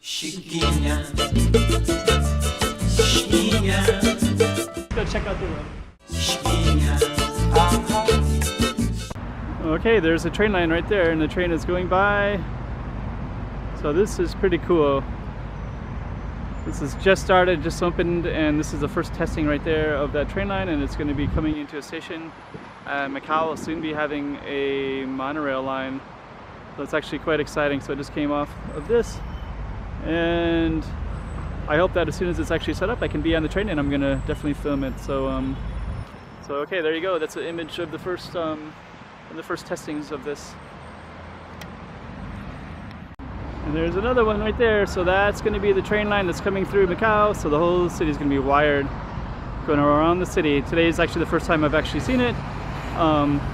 Chiquinha, Chiquinha. Go check out the room. Chiquinha. Okay, there's a train line right there, and the train is going by. So this is pretty cool. This has just started, just opened, and this is the first testing right there of that train line, and it's going to be coming into a station. Macau will soon be having a monorail line, so it's actually quite exciting. So I just came off of this, and I hope that as soon as it's actually set up, I can be on the train, and I'm going to definitely film it. So okay, there you go. That's an image of the first testings of this. And there's another one right there, so that's going to be the train line that's coming through Macau. So the whole city is going to be wired, going around the city. Today is actually the first time I've actually seen it.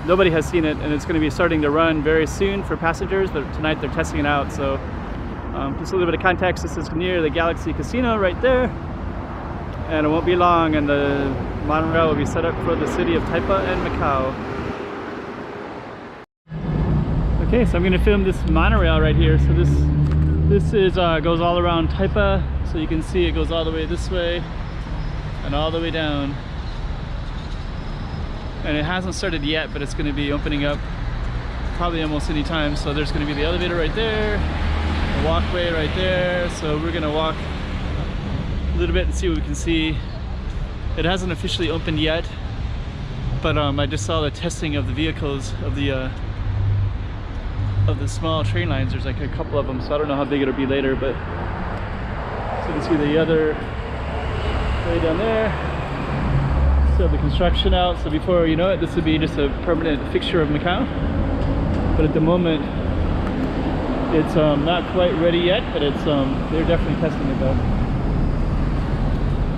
Nobody has seen it, and it's going to be starting to run very soon for passengers, but tonight they're testing it out. So just a little bit of context, this is near the Galaxy Casino right there, and it won't be long, and the monorail will be set up for the city of Taipa and Macau. Okay, so I'm going to film this monorail right here. So this is goes all around Taipa, so you can see it goes all the way this way and all the way down. And it hasn't started yet, but it's going to be opening up probably almost any time. So there's going to be the elevator right there, the walkway right there. So we're going to walk a little bit and see what we can see. It hasn't officially opened yet, but I just saw the testing of the vehicles of the small train lines. There's like a couple of them, so I don't know how big it'll be later, but so you can see the other way down there. Still the construction out, so before you know it, this would be just a permanent fixture of Macau. But at the moment, it's not quite ready yet, but it's they're definitely testing it though.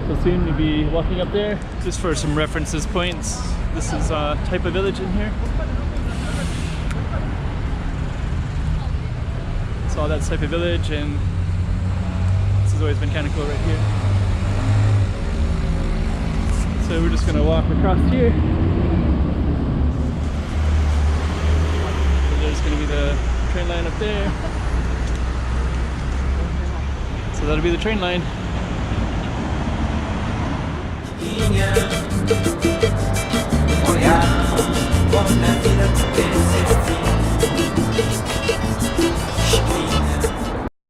So soon we'll be walking up there. Just for some references points, this is Taipa Village in here. All that type of village, and this has always been kind of cool right here. So we're just going to walk across here. So there's going to be the train line up there. So that'll be the train line. Olhar, como na vida acontece.